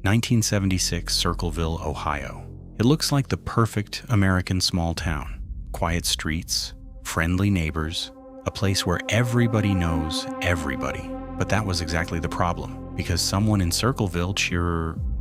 1976, Circleville, Ohio. It looks like the perfect American small town. Quiet streets, friendly neighbors, a place where everybody knows everybody. But that was exactly the problem, because someone in Circleville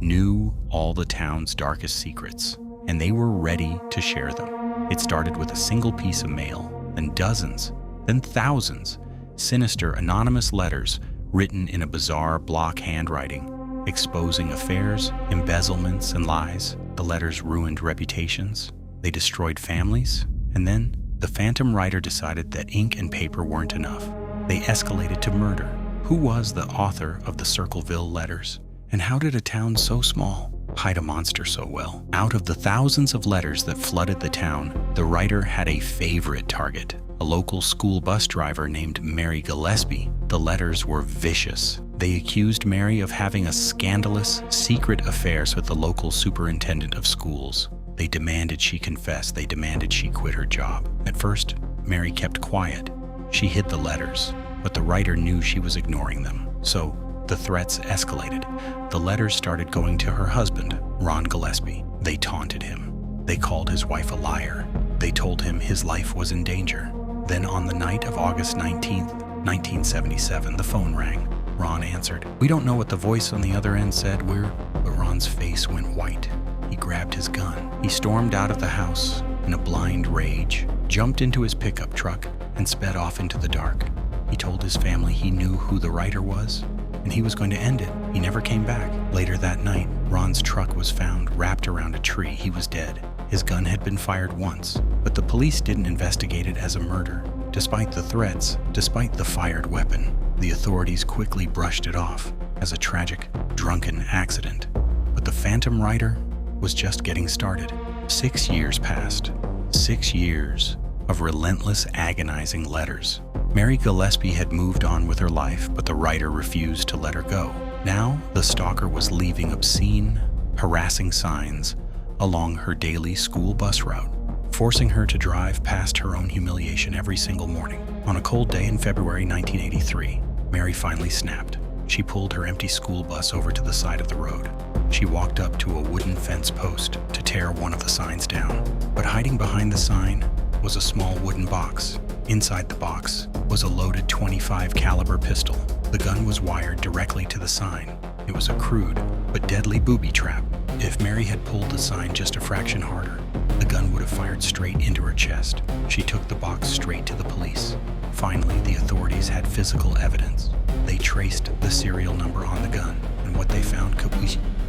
knew all the town's darkest secrets, and they were ready to share them. It started with a single piece of mail, then dozens, then thousands, sinister anonymous letters written in a bizarre block handwriting, exposing affairs, embezzlements, and lies. The letters ruined reputations, they destroyed families, and then the phantom writer decided that ink and paper weren't enough. They escalated to murder. Who was the author of the Circleville Letters? And how did a town so small hide a monster so well? Out of the thousands of letters that flooded the town, the writer had a favorite target, a local school bus driver named Mary Gillespie. The letters were vicious. They accused Mary of having a scandalous, secret affairs with the local superintendent of schools. They demanded she confess. They demanded she quit her job. At first, Mary kept quiet. She hid the letters, but the writer knew she was ignoring them. So the threats escalated. The letters started going to her husband, Ron Gillespie. They taunted him. They called his wife a liar. They told him his life was in danger. Then on the night of August 19th, 1977, the phone rang. Ron answered. We don't know what the voice on the other end said, but Ron's face went white. He grabbed his gun. He stormed out of the house in a blind rage, jumped into his pickup truck, and sped off into the dark. He told his family he knew who the writer was, and he was going to end it. He never came back. Later that night, Ron's truck was found wrapped around a tree. He was dead. His gun had been fired once, but the police didn't investigate it as a murder. Despite the threats, despite the fired weapon, the authorities quickly brushed it off as a tragic, drunken accident. But the phantom writer was just getting started. 6 years passed. 6 years of relentless, agonizing letters. Mary Gillespie had moved on with her life, but the writer refused to let her go. Now, the stalker was leaving obscene, harassing signs along her daily school bus route, forcing her to drive past her own humiliation every single morning. On a cold day in February 1983, Mary finally snapped. She pulled her empty school bus over to the side of the road. She walked up to a wooden fence post to tear one of the signs down. But hiding behind the sign was a small wooden box. Inside the box was a loaded .25 caliber pistol. The gun was wired directly to the sign. It was a crude but deadly booby trap. If Mary had pulled the sign just a fraction harder, the gun would have fired straight into her chest. She took the box straight to the police. Finally, the authorities had physical evidence. They traced the serial number on the gun, and what they found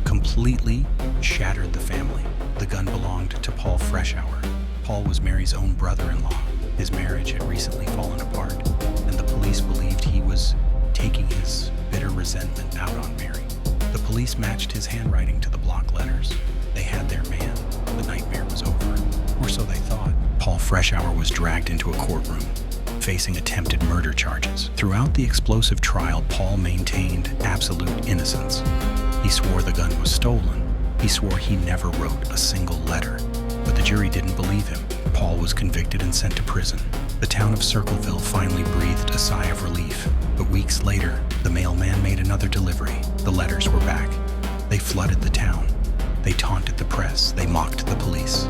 completely shattered the family. The gun belonged to Paul Freshour. Paul was Mary's own brother-in-law. His marriage had recently fallen apart, and the police believed he was taking his bitter resentment out on Mary. The police matched his handwriting to the block letters. They had their man. The nightmare was over, or so they thought. Paul Freshour was dragged into a courtroom, facing attempted murder charges. Throughout the explosive trial, Paul maintained absolute innocence. He swore the gun was stolen. He swore he never wrote a single letter. But the jury didn't believe him. Paul was convicted and sent to prison. The town of Circleville finally breathed a sigh of relief. But weeks later, the mailman made another delivery. The letters were back. They flooded the town. They taunted the press. They mocked the police.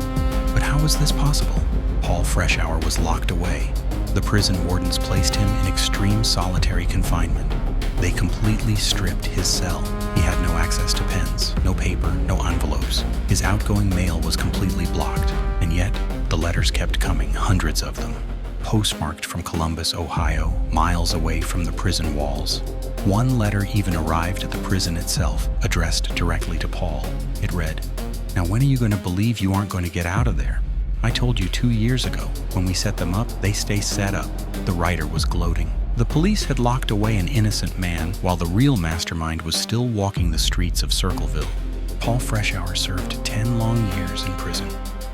But how was this possible? Paul Freshour was locked away. The prison wardens placed him in extreme solitary confinement. They completely stripped his cell. He had no access to pens, no paper, no envelopes. His outgoing mail was completely blocked. And yet, the letters kept coming, hundreds of them. Postmarked from Columbus, Ohio, miles away from the prison walls. One letter even arrived at the prison itself, addressed directly to Paul. It read, "Now when are you going to believe you aren't going to get out of there? I told you 2 years ago. When we set them up, they stay set up." The writer was gloating. The police had locked away an innocent man while the real mastermind was still walking the streets of Circleville. Paul Freshour served 10 long years in prison.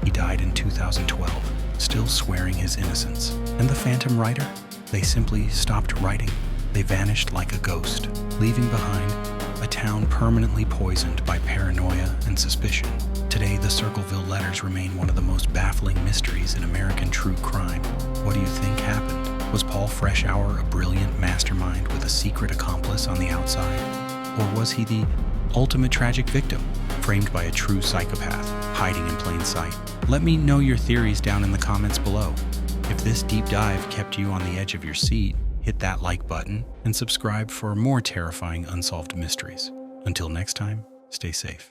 He died in 2012, still swearing his innocence. And the phantom writer? They simply stopped writing. They vanished like a ghost, leaving behind a town permanently poisoned by paranoia and suspicion. Today, the Circleville Letters remain one of the most baffling mysteries in American true crime. What do you think happened? Was Paul Freshour a brilliant mastermind with a secret accomplice on the outside? Or was he the ultimate tragic victim, framed by a true psychopath, hiding in plain sight? Let me know your theories down in the comments below. If this deep dive kept you on the edge of your seat, hit that like button and subscribe for more terrifying unsolved mysteries. Until next time, stay safe.